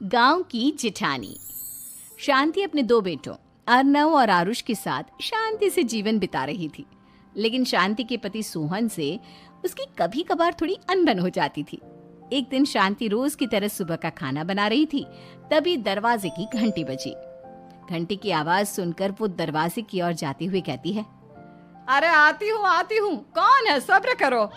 गांव की जिठानी। शांति अपने दो बेटों अर्नव और आरुष के साथ शांति से जीवन बिता रही थी, लेकिन शांति के पति सोहन से उसकी कभी कभार थोड़ी अनबन हो जाती थी। एक दिन शांति रोज की तरह सुबह का खाना बना रही थी, तभी दरवाजे की घंटी बजी। घंटी की आवाज सुनकर वो दरवाजे की ओर जाते हुए कहती है, अरे आती हूँ, कौन है, सब्र करो।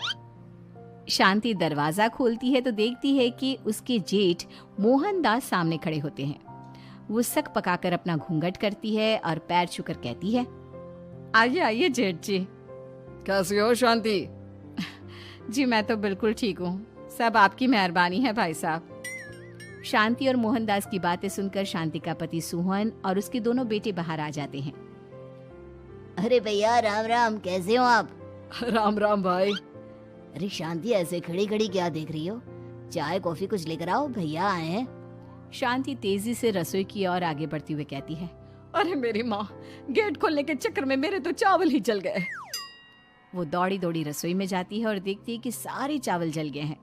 शांति दरवाजा खोलती है तो देखती है कि उसके जेठ मोहनदास सामने खड़े होते हैं। वो सक पकाकर अपना घूंघट करती है और पैर छूकर कहती है, आइए आइए जेठ जी। कैसी हो शांति? जी मैं तो बिल्कुल ठीक हूँ, सब आपकी मेहरबानी है भाई साहब। शांति और मोहनदास की बातें सुनकर शांति का पति सोहन और उसके दोनों बेटे बाहर आ जाते हैं। अरे भैया राम राम, कैसे हो आप? राम राम भाई। अरे शांति, ऐसे खड़ी खड़ी क्या देख रही हो? चाय कॉफी कुछ लेकर आओ, भैया आए हैं। शांति तेजी से रसोई की ओर आगे बढ़ती हुई कहती है, अरे मेरी माँ, गेट खोलने के चक्कर में मेरे तो चावल ही जल गए। वो दौड़ी दौड़ी रसोई में जाती है और देखती है कि सारे चावल जल गए हैं।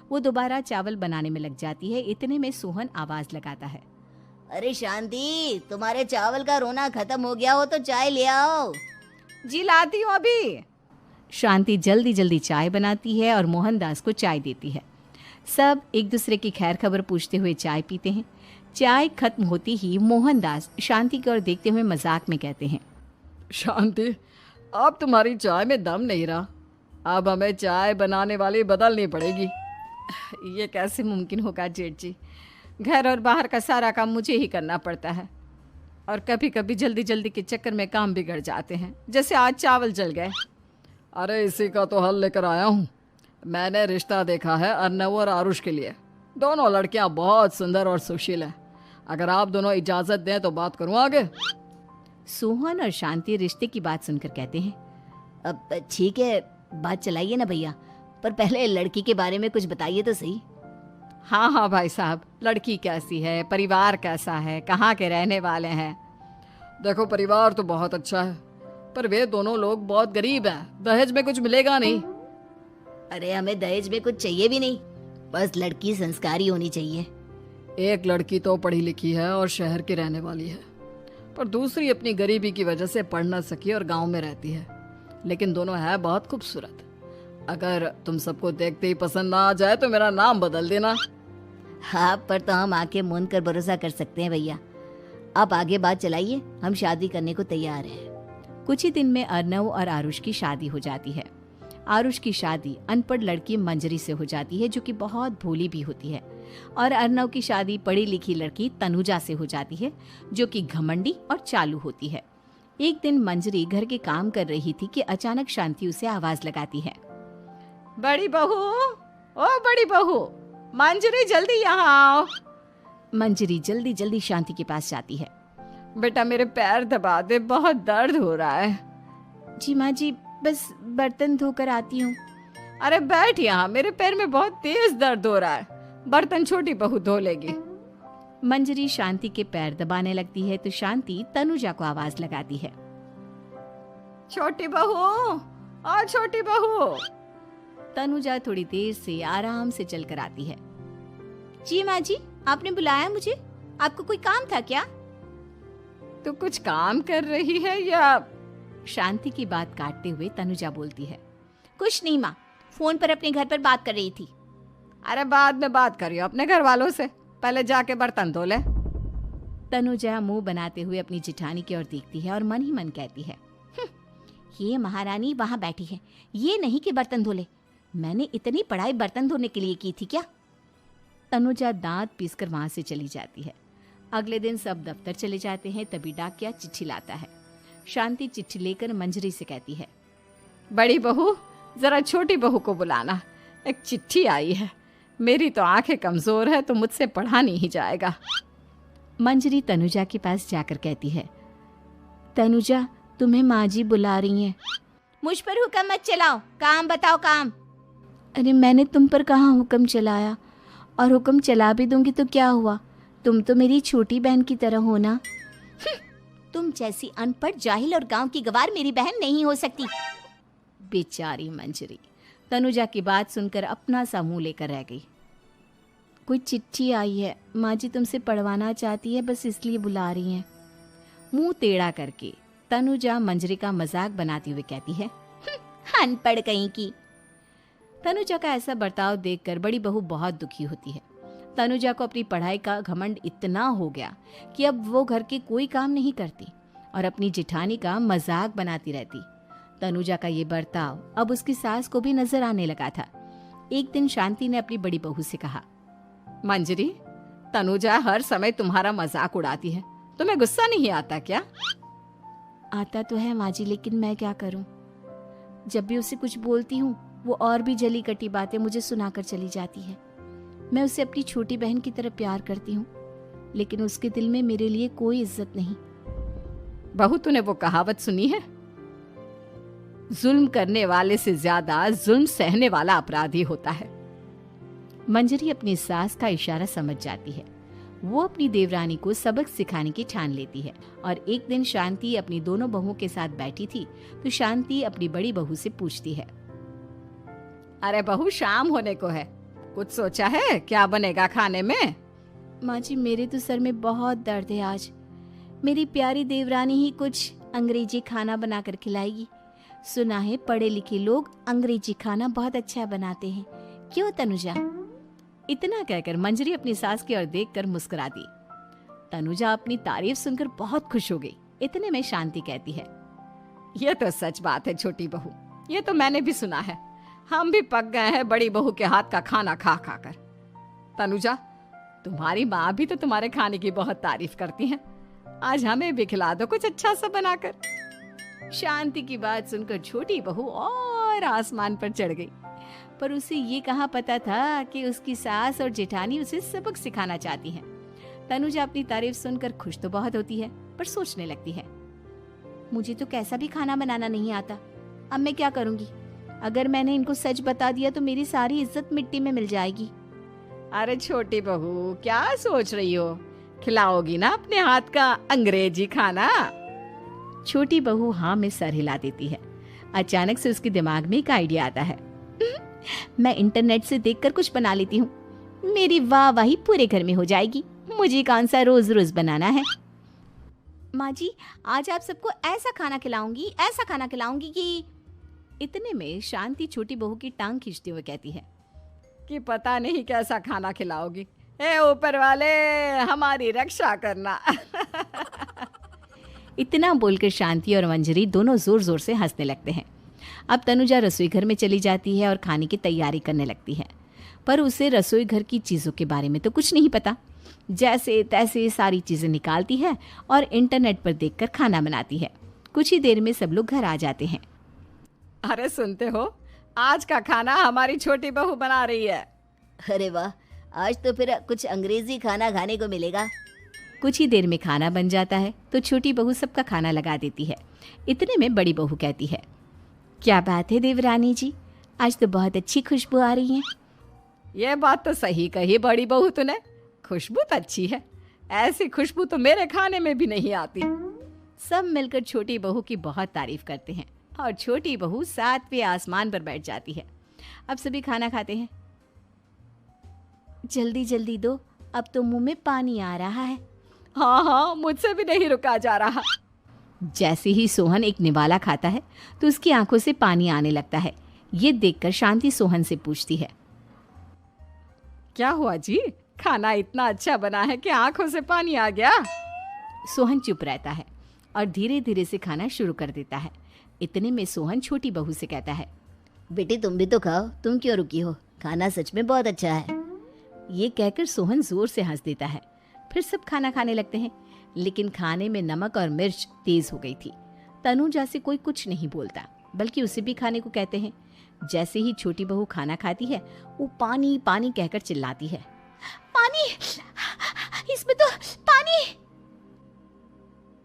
वो दोबारा चावल बनाने में लग जाती है। इतने में सोहन आवाज लगाता है, अरे शांति, तुम्हारे चावल का रोना खत्म हो गया हो तो चाय ले आओ। जी लाती हूँ अभी। शांति जल्दी जल्दी चाय बनाती है और मोहनदास को चाय देती है। सब एक दूसरे की खैर खबर पूछते हुए चाय पीते हैं। चाय खत्म होती ही मोहनदास शांति की ओर देखते हुए मजाक में कहते हैं, शांति, अब तुम्हारी चाय में दम नहीं रहा, अब हमें चाय बनाने वाली बदलनी पड़ेगी। ये कैसे मुमकिन होगा जेठ जी, घर और बाहर का सारा काम मुझे ही करना पड़ता है और कभी कभी जल्दी जल्दी के चक्कर में काम बिगड़ जाते हैं, जैसे आज चावल जल गए। अरे इसी का तो हल लेकर आया हूँ। मैंने रिश्ता देखा है अर्नव और आरुष के लिए। दोनों लड़कियाँ बहुत सुंदर और सुशील हैं। अगर आप दोनों इजाज़त दें तो बात करूँ आगे। सोहन और शांति रिश्ते की बात सुनकर कहते हैं, अब ठीक है, बात चलाइए ना भैया, पर पहले लड़की के बारे में कुछ बताइए तो सही। हाँ हाँ भाई साहब, लड़की कैसी है, परिवार कैसा है, कहाँ के रहने वाले हैं? देखो, परिवार तो बहुत अच्छा है, पर वे दोनों लोग बहुत गरीब हैं। दहेज में कुछ मिलेगा नहीं। अरे हमें दहेज में कुछ चाहिए भी नहीं, बस लड़की संस्कारी होनी चाहिए। एक लड़की तो पढ़ी लिखी है और शहर की रहने वाली है, पर दूसरी अपनी गरीबी की वजह से पढ़ न सकी और गांव में रहती है, लेकिन दोनों है बहुत खूबसूरत। अगर तुम सबको देखते ही पसंद ना आ जाए तो मेरा नाम बदल देना। हाँ, पर तो हम आके मूंद कर भरोसा कर सकते हैं भैया। आप आगे बात चलाइए, हम शादी करने को तैयार हैं। कुछ ही दिन में अर्नव और आरुष की शादी हो जाती है। आरुष की शादी अनपढ़ लड़की मंजरी से हो जाती है, जो कि बहुत भोली भी होती है, और अर्नव की शादी पढ़ी लिखी लड़की तनुजा से हो जाती है, जो कि घमंडी और चालू होती है। एक दिन मंजरी घर के काम कर रही थी कि अचानक शांति उसे आवाज लगाती है, बड़ी बहू, ओ बड़ी बहू, मंजरी जल्दी यहाँ आओ। मंजरी जल्दी जल्दी शांति के पास जाती है। बेटा मेरे पैर दबा दे, बहुत दर्द हो रहा है। जी माँ जी, बस बर्तन धोकर आती हूँ। अरे बैठ यहाँ, मेरे पैर में बहुत तेज दर्द हो रहा है, बर्तन छोटी बहू धो लेगी। मंजरी शांति के पैर दबाने लगती है तो शांति तनुजा को आवाज लगाती है, छोटी बहू, ओ छोटी बहू। तनुजा थोड़ी देर से आराम से चलकर आती है। जी माँ जी, आपने बुलाया मुझे? आपको कोई काम था क्या? तू कुछ काम कर रही है या? शांति की बात काटते हुए तनुजा बोलती है, कुछ नहीं माँ, फोन पर अपने घर पर बात कर रही थी। अरे बाद में बात करियो अपने घर वालों से, पहले जाके बर्तन धो ले। तनुजा मुंह बनाते हुए अपनी जिठानी की ओर देखती है और मन ही मन कहती है, ये महारानी वहाँ बैठी है, ये नहीं कि बर्तन धो ले। मैंने इतनी पढ़ाई बर्तन धोने के लिए की थी क्या? तनुजा दांत पीसकर वहां से चली जाती है। अगले दिन सब दफ्तर चले जाते हैं, तभी डाकिया चिट्ठी लाता है। शांति चिट्ठी लेकर मंजरी से कहती है, बड़ी बहू, जरा छोटी बहू को बुलाना, एक चिट्ठी आई है। मेरी तो आंखें कमजोर है तो मुझसे पढ़ा नहीं जाएगा। मंजरी तनुजा के पास जाकर कहती है, तनुजा, तुम्हें माँ जी बुला रही हैं। मुझ पर हुक्म मत चलाओ, काम बताओ काम। अरे मैंने तुम पर कहाँ हुक्म चलाया, और हुक्म चला भी दूंगी तो क्या हुआ, तुम तो मेरी छोटी बहन की तरह हो ना। तुम जैसी अनपढ़, जाहिल और गांव की गवार मेरी बहन नहीं हो सकती। बेचारी मंजरी तनुजा की बात सुनकर अपना सा मुंह लेकर रह गई। कोई चिट्ठी आई है, माँ जी तुमसे पढ़वाना चाहती है, बस इसलिए बुला रही हैं। मुंह टेढ़ा करके तनुजा मंजरी का मजाक बनाती हुए कहती है, अनपढ़ कहीं की। तनुजा का ऐसा बर्ताव देखकर बड़ी बहू बहुत दुखी होती है। तनुजा को अपनी पढ़ाई का घमंड इतना हो गया कि अब वो घर के कोई काम नहीं करती और अपनी जेठानी का मजाक बनाती रहती। तनुजा का ये बर्ताव अब उसकी सास को भी नजर आने लगा था। एक दिन शांति ने अपनी बड़ी बहू से कहा, मंजरी, तनुजा हर समय तुम्हारा मजाक उड़ाती है, तुम्हें गुस्सा नहीं आता क्या? आता तो है माँ जी, लेकिन मैं क्या करूं? जब भी उसे कुछ बोलती हूँ वो और भी जली कटी बातें मुझे सुनाकर चली जाती है। मैं उसे अपनी छोटी बहन की तरह प्यार करती हूँ, लेकिन उसके दिल में मेरे लिए कोई इज्जत नहीं। बहू, तूने वो कहावत सुनी है, जुल्म करने वाले से ज्यादा जुल्म सहने वाला अपराधी होता है। मंजरी अपनी सास का इशारा समझ जाती है। वो अपनी देवरानी को सबक सिखाने की ठान लेती है और एक दिन शांति अपनी दोनों बहुओं के साथ बैठी थी तो शांति अपनी बड़ी बहू से पूछती है, अरे बहू, शाम होने को है, कुछ सोचा है क्या बनेगा खाने में? माँ जी, मेरे तो सर में बहुत दर्द है आज। मेरी प्यारी देवरानी ही कुछ अंग्रेजी खाना बनाकर खिलाएगी। सुना है पढ़े लिखे लोग अंग्रेजी खाना बहुत अच्छा बनाते हैं, क्यों तनुजा? इतना कहकर मंजरी अपनी सास की ओर देखकर मुस्कुरा दी। तनुजा अपनी तारीफ सुनकर बहुत खुश हो गई। इतने में शांति कहती है, ये तो सच बात है छोटी बहू, ये तो मैंने भी सुना है। हम भी पक गए हैं बड़ी बहू के हाथ का खाना खा खा कर। तनुजा, तुम्हारी माँ भी तो तुम्हारे खाने की बहुत तारीफ करती हैं। आज हमें भी खिला दो कुछ अच्छा सा बनाकर। शांति की बात सुनकर छोटी बहू और आसमान पर चढ़ गई, पर उसे ये कहाँ पता था कि उसकी सास और जेठानी उसे सबक सिखाना चाहती हैं। तनुजा अपनी तारीफ सुनकर खुश तो बहुत होती है, पर सोचने लगती है, मुझे तो कैसा भी खाना बनाना नहीं आता। अब मैं क्या करूंगी? अगर मैंने इनको सच बता दिया तो मेरी सारी इज्जत मिट्टी में मिल जाएगी। अरे छोटी बहू, क्या सोच रही हो? खिलाओगी ना अपने हाथ का अंग्रेजी खाना? छोटी बहू हाँ में सर हिला देती है। अचानक से उसके दिमाग में एक आइडिया आता है। मैं इंटरनेट से देखकर कुछ बना लेती हूँ, मेरी वाहवाही पूरे घर में हो जाएगी। मुझे कौन सा रोज रोज बनाना है। माँ जी, आज आप सबको ऐसा खाना खिलाऊंगी कि। इतने में शांति छोटी बहू की टांग खींचते हुए कहती है कि पता नहीं कैसा खाना खिलाओगी। ए ऊपर वाले, हमारी रक्षा करना। इतना बोलकर शांति और मंजरी दोनों जोर जोर से हंसने लगते हैं। अब तनुजा रसोई घर में चली जाती है और खाने की तैयारी करने लगती है, पर उसे रसोई घर की चीज़ों के बारे में तो कुछ नहीं पता। जैसे तैसे सारी चीज़ें निकालती है और इंटरनेट पर देखकर खाना बनाती है। कुछ ही देर में सब लोग घर आ जाते हैं। अरे सुनते हो, आज का खाना हमारी छोटी बहू बना रही है। अरे वाह, आज तो फिर कुछ अंग्रेजी खाना खाने को मिलेगा। कुछ ही देर में खाना बन जाता है तो छोटी बहू सबका खाना लगा देती है। इतने में बड़ी बहू कहती है, क्या बात है देवरानी जी, आज तो बहुत अच्छी खुशबू आ रही है। ये बात तो सही कही बड़ी बहू तूने, खुशबू तो अच्छी है। ऐसी खुशबू तो मेरे खाने में भी नहीं आती। सब मिलकर छोटी बहू की बहुत तारीफ करते हैं और छोटी बहू 7वें आसमान पर बैठ जाती है। अब सभी खाना खाते हैं। जल्दी जल्दी दो, अब तो मुंह में पानी आ रहा है। हाँ हाँ, मुझसे भी नहीं रुका जा रहा। जैसे ही सोहन एक निवाला खाता है तो उसकी आंखों से पानी आने लगता है। ये देखकर शांति सोहन से पूछती है, क्या हुआ जी, खाना इतना अच्छा बना है कि आंखों से पानी आ गया? सोहन चुप रहता है और धीरे धीरे से खाना शुरू कर देता है। इतने में सोहन छोटी बहू से कहता है, बेटी तुम भी तो खाओ, तुम क्यों रुकी हो? खाना सच में बहुत अच्छा है। ये कहकर सोहन जोर से हंस देता है। फिर सब खाना खाने लगते हैं, लेकिन खाने में नमक और मिर्च तेज हो गई थी। तनुजा से कोई कुछ नहीं बोलता, बल्कि उसे भी खाने को कहते हैं। जैसे ही छोटी बहू खाना खाती है वो पानी पानी कहकर चिल्लाती है, पानी, इसमें तो पानी।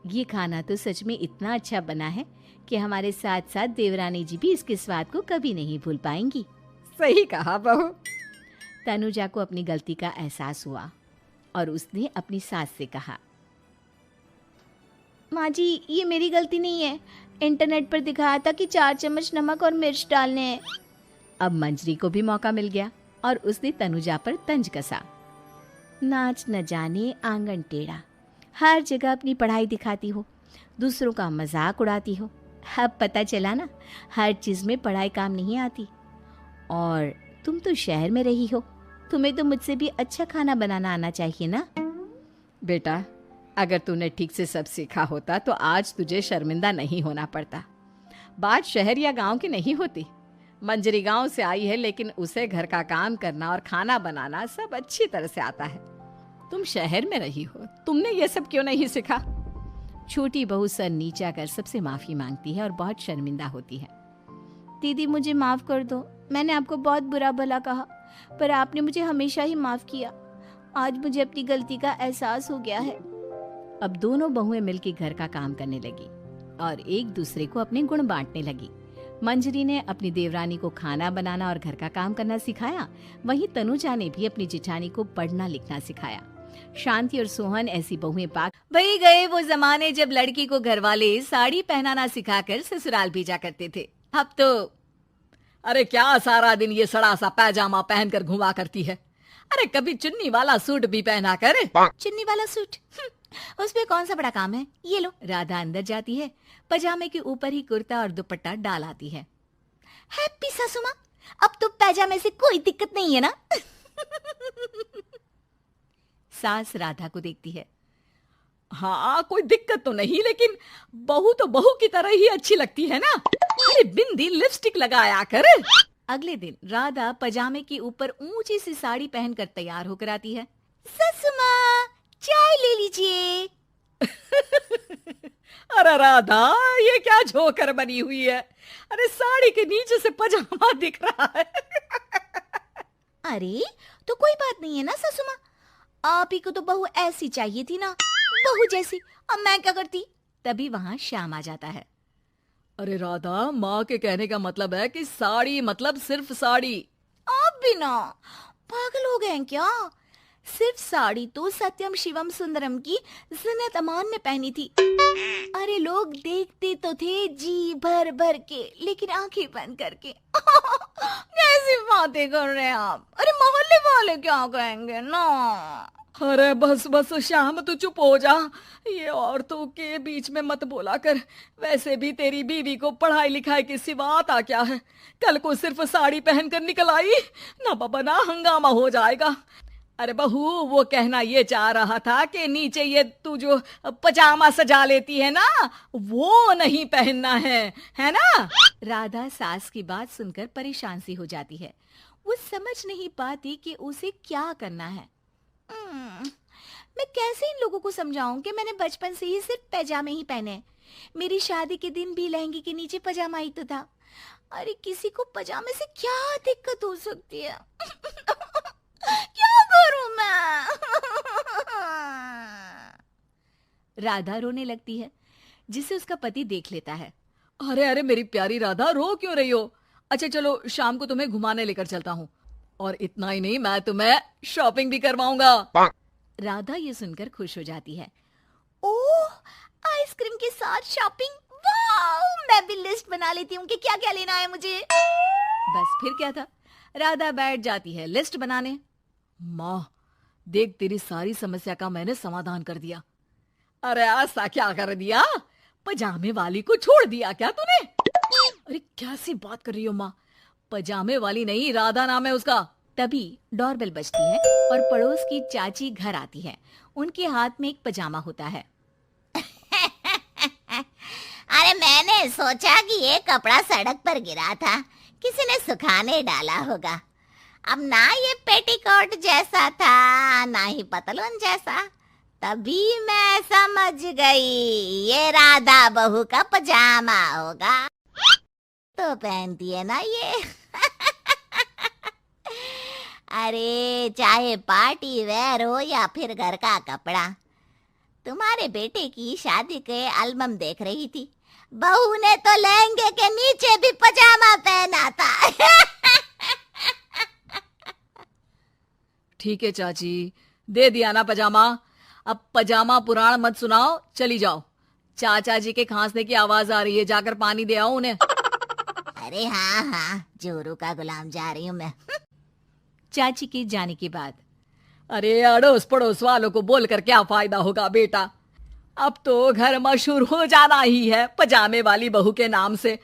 ये खाना तो सच में इतना अच्छा बना है कि हमारे साथ साथ देवरानी जी भी इसके स्वाद को कभी नहीं भूल पाएंगी। सही कहा बहू। तनुजा को अपनी गलती का एहसास हुआ और उसने अपनी सास से कहा, माँ जी ये मेरी गलती नहीं है, इंटरनेट पर दिखाया था कि 4 चम्मच नमक और मिर्च डालने हैं। अब मंजरी को भी मौका मिल गया और उसने तनुजा पर तंज कसा। नाच न जाने आंगन टेढ़ा, हर जगह अपनी पढ़ाई दिखाती हो, दूसरों का मजाक उड़ाती हो। अब पता चला ना, हर चीज़ में पढ़ाई काम नहीं आती। और तुम तो शहर में रही हो, तुम्हें तो मुझसे भी अच्छा खाना बनाना आना चाहिए ना। बेटा, अगर तूने ठीक से सब सीखा होता तो आज तुझे शर्मिंदा नहीं होना पड़ता। बात शहर या गांव की नहीं होती। मंजरी गांव से आई है, लेकिन उसे घर का काम करना और खाना बनाना सब अच्छी तरह से आता है। तुम शहर में रही हो, तुमने ये सब क्यों नहीं सीखा? छोटी बहू सर नीचा कर सबसे माफ़ी मांगती है और बहुत शर्मिंदा होती है। दीदी मुझे माफ़ कर दो, मैंने आपको बहुत बुरा भला कहा, पर आपने मुझे हमेशा ही माफ़ किया। आज मुझे अपनी गलती का एहसास हो गया है। अब दोनों बहुएं मिलकर घर का काम करने लगी और एक दूसरे को अपने गुण बांटने लगी। मंजरी ने अपनी देवरानी को खाना बनाना और घर का काम करना सिखाया, वहीं तनुजा ने भी अपनी जिठानी को पढ़ना लिखना सिखाया। शांति और सोहन ऐसी बहुएं पाक वही गए वो जमाने जब लड़की को घर वाले साड़ी पहनाना सिखाकर ससुराल भेजा करते थे। अब तो अरे क्या सारा दिन ये सड़ा सा पैजामा पहनकर घुमा करती है? अरे कभी चुन्नी वाला सूट भी पहना कर। चुन्नी वाला सूट, उसमें कौन सा बड़ा काम है? ये लो। राधा अंदर जाती है, पजामे के ऊपर ही कुर्ता और दुपट्टा डाल आती है। हैप्पी सासू माँ, अब तो पैजामे से कोई दिक्कत नहीं है ना? सास राधा को देखती है। हाँ, कोई दिक्कत तो नहीं, लेकिन बहू तो बहू की तरह ही अच्छी लगती है ना। अरे बिंदी लिपस्टिक लगाया कर। अगले दिन राधा पजामे के ऊपर ऊंची सी साड़ी पहनकर तैयार होकर आती है। ससु माँ, चाय ले लीजिए। अरे राधा, ये क्या झोकर बनी हुई है? अरे साड़ी के नीचे से पजामा दिख रहा है। अरे तो कोई बात नहीं है ना ससु माँ, आप ही को तो बहू ऐसी चाहिए थी ना, बहू जैसी। अब मैं क्या करती? तभी वहां श्याम आ जाता है। अरे राधा, माँ के कहने का मतलब है कि साड़ी मतलब सिर्फ साड़ी। आप भी ना पागल हो गए हैं क्या? सिर्फ साड़ी तो सत्यम शिवम सुंदरम की जिन्नत अमान ने पहनी थी। अरे लोग देखते तो थे जी भर भर के, लेकिन आंखें बंद करके। कैसी बातें कर रहे हैं आप? अरे मोहल्ले वाले क्या कहेंगे ना? अरे बस बस श्याम, तू चुप हो जा। ये औरतों के बीच में मत बोला कर। वैसे भी तेरी बीवी को पढ़ाई लिखाई के सिवा आता क्या है? कल को सिर्फ साड़ी पहनकर निकल आई ना बाबा ना, हंगामा हो जाएगा। अरे बहू, वो कहना ये चाह रहा था कि नीचे ये तू जो पजामा सजा लेती है ना, वो नहीं पहनना है ना? राधा सास की बात सुनकर परेशान सी हो जाती है। वो समझ नहीं पाती कि उसे क्या करना है। मैं कैसे इन लोगों को समझाऊं कि मैंने बचपन से ही सिर्फ पैजामे ही पहने। मेरी शादी के दिन भी लहंगे के नीचे पजामा ही तो था। अरे किसी को पजामे से क्या दिक्कत हो सकती है? क्या करूं मैं? राधा रोने लगती है, जिसे उसका पति देख लेता है। अरे अरे मेरी प्यारी राधा, रो क्यों रही हो? अच्छा चलो, शाम को तुम्हें घुमाने लेकर चलता हूँ, और इतना ही नहीं, मैं तुम्हें शॉपिंग भी करवाऊंगा। राधा ये सुनकर खुश हो जाती है। ओह, आइसक्रीम के साथ शॉपिंग, वाह! मैं भी लिस्ट बना लेती हूँ कि क्या क्या लेना है मुझे। बस फिर क्या था, राधा बैठ जाती है लिस्ट बनाने। माँ देख, तेरी सारी समस्या का मैंने समाधान कर दिया। अरे ऐसा क्या कर दिया? पजामे वाली को छोड़ दिया क्या तूने? अरे कैसी बात कर रही हो माँ? पजामे वाली नहीं, राधा नाम है उसका। तभी डोरबेल बजती है और पड़ोस की चाची घर आती है। उनके हाथ में एक पजामा होता है। अरे मैंने सोचा कि ये कपड़ा सड़क पर गिरा था, किसी ने सुखाने डाला होगा। अब ना ये पेटीकोट जैसा था, ना ही पतलून जैसा। तभी मैं समझ गई ये राधा बहू का पजामा होगा। तो पहनती है ना ये। अरे चाहे पार्टी वेयर हो या फिर घर का कपड़ा, तुम्हारे बेटे की शादी के एल्बम देख रही थी, बहू ने तो लहंगे के नीचे भी पजामा पहना था। ठीक है चाची, दे दिया ना पजामा। अब पजामा पुराण मत सुनाओ, चली जाओ। चाचा जी के खांसने की आवाज आ रही है, जाकर पानी दे आओ उन्हें। अरे हाँ हाँ, जोरू का गुलाम जा रही हूँ मैं। चाची के जाने के बाद अरे अड़ोस पड़ोस वालों को बोलकर क्या फायदा होगा बेटा, अब तो घर मशहूर हो जाना ही है पजामे वाली बहू के नाम से।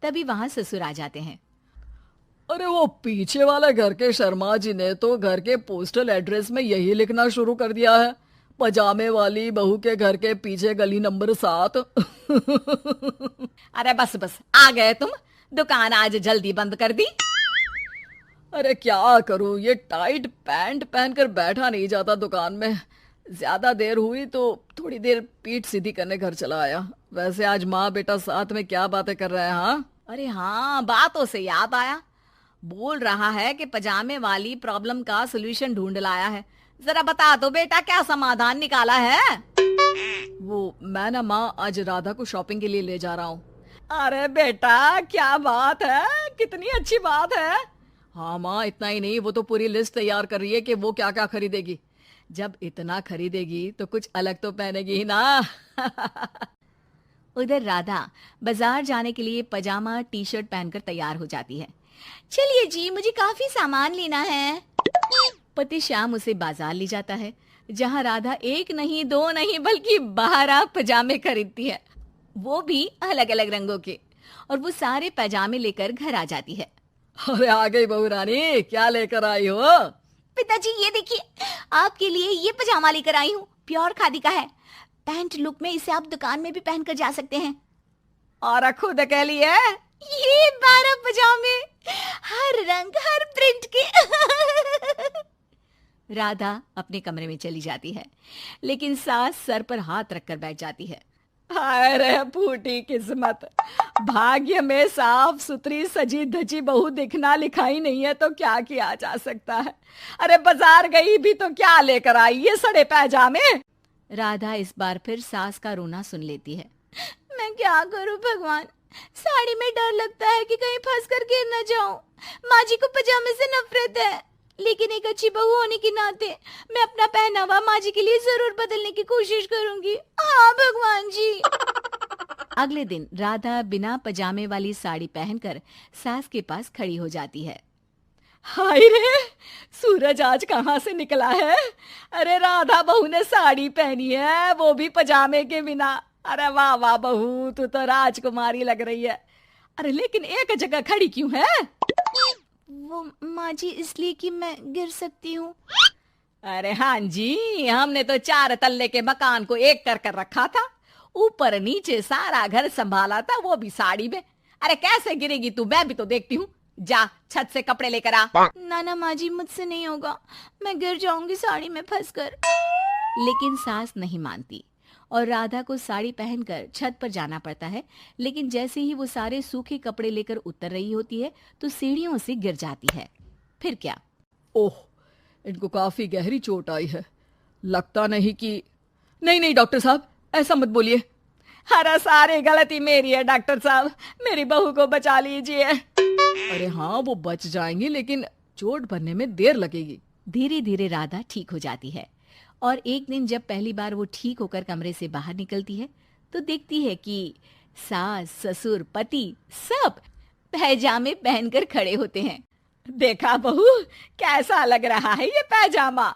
तभी वहां ससुर आ जाते हैं। अरे वो पीछे वाले घर के शर्मा जी ने तो घर के पोस्टल एड्रेस में यही लिखना शुरू कर दिया है, पजामे वाली बहू के घर के पीछे गली नंबर 7। अरे बस बस, आ गए तुम, दुकान आज जल्दी बंद कर दी। अरे क्या करूं, ये टाइट पैंट पहनकर बैठा नहीं जाता दुकान में। ज्यादा देर हुई तो थोड़ी देर पीठ सीधी करने घर चला आया। वैसे आज माँ बेटा साथ में क्या बातें कर रहे हैं? हाँ अरे हाँ, बातों से याद आया, बोल रहा है कि पजामे वाली प्रॉब्लम का सलूशन ढूंढ लाया है। जरा बता दो बेटा, क्या समाधान निकाला है? वो मैं ना माँ आज राधा को शॉपिंग के लिए ले जा रहा हूँ। अरे बेटा क्या बात है, कितनी अच्छी बात है। हाँ माँ, इतना ही नहीं, वो तो पूरी लिस्ट तैयार कर रही है कि वो क्या क्या खरीदेगी। जब इतना खरीदेगी तो कुछ अलग तो पहनेगी ही ना। उधर राधा बाजार जाने के लिए पजामा टी शर्ट पहनकर तैयार हो जाती है। चलिए जी, मुझे काफी सामान लेना है। पति श्याम उसे बाजार ले जाता है, जहां राधा एक नहीं दो नहीं बल्कि 12 पजामे खरीदती है, वो भी अलग अलग रंगों के। और वो सारे पजामे लेकर घर आ जाती है। अरे आ गई बहू रानी, क्या लेकर आई हो? पिताजी ये देखिए, आपके लिए ये पजामा लेकर आई हूँ, प्योर खादी का है। पैंट लुक में इसे आप दुकान में भी पहन कर जा सकते हैं। और खुद के लिए ये 12 पजामे, हर रंग हर प्रिंट के। राधा अपने कमरे में चली जाती है, लेकिन सास सर पर हाथ रखकर बैठ जाती है। हाय रे फूटी किस्मत, भाग्य में साफ सुथरी सजी धजी बहू दिखना लिखाई नहीं है तो क्या किया जा सकता है। अरे बाजार गई भी तो क्या लेकर आई, ये सड़े पैजामे। राधा इस बार फिर सास का रोना सुन लेती है। मैं क्या करूं भगवान, साड़ी में डर लगता है कि कहीं फंस कर गिर न जाऊं। माँ जी को पजामे से नफरत है, लेकिन एक अच्छी बहू होने के नाते मैं अपना पहनावा माँ जी के लिए जरूर बदलने की कोशिश करूंगी। हाँ भगवान जी। अगले दिन राधा बिना पजामे वाली साड़ी पहनकर सास के पास खड़ी हो जाती है। हाय रे, सूरज आज कहाँ से निकला है। अरे राधा बहू ने साड़ी पहनी है, वो भी पजामे के बिना। अरे वाह वाह बहू, तू तो राजकुमारी लग रही है। अरे लेकिन एक जगह खड़ी क्यों है? वो माँ जी इसलिए कि मैं गिर सकती हूँ। अरे हाँ जी, हमने तो 4 तल्ले के मकान को एक कर रखा था, ऊपर नीचे सारा घर संभाला था, वो भी साड़ी में। अरे कैसे गिरेगी तू, मैं भी तो देखती हूँ। जा छत से कपड़े लेकर आ। ना माँ जी, मुझसे नहीं होगा, मैं गिर जाऊंगी साड़ी में फंसकर। लेकिन सास नहीं मानती और राधा को साड़ी पहनकर छत पर जाना पड़ता है। लेकिन जैसे ही वो सारे सूखे कपड़े लेकर उतर रही होती है तो सीढ़ियों से गिर जाती है। फिर क्या? ओह, इनको काफी गहरी चोट आई है। लगता नहीं कि... नहीं डॉक्टर साहब, ऐसा मत बोलिए। अरे सारी गलती मेरी है डॉक्टर साहब, मेरी बहू को बचा लीजिए। अरे हाँ, वो बच जाएंगी, लेकिन चोट भरने में देर लगेगी। धीरे धीरे राधा ठीक हो जाती है और एक दिन जब पहली बार वो ठीक होकर कमरे से बाहर निकलती है तो देखती है कि सास ससुर पति सब पैजामे पहनकर खड़े होते हैं। देखा बहू, कैसा लग रहा है ये पैजामा?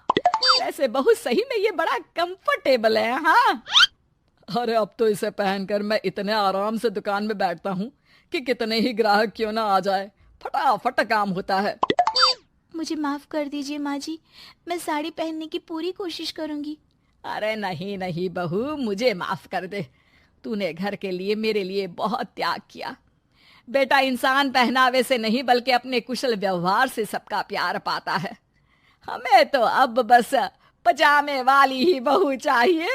वैसे बहू सही में ये बड़ा कंफर्टेबल है। हाँ, अरे अब तो इसे पहनकर मैं इतने आराम से दुकान में बैठता हूँ कि कितने ही ग्राहक क्यों ना आ जाए, फटाफट काम होता है। मुझे माफ कर दीजिए माँ जी, मैं साड़ी पहनने की पूरी कोशिश करूंगी। अरे नहीं बहू, मुझे माफ कर दे, तूने घर के लिए मेरे लिए बहुत त्याग किया। बेटा इंसान पहनावे से नहीं बल्कि अपने कुशल व्यवहार से सबका प्यार पाता है। हमें तो अब बस पजामे वाली ही बहू चाहिए।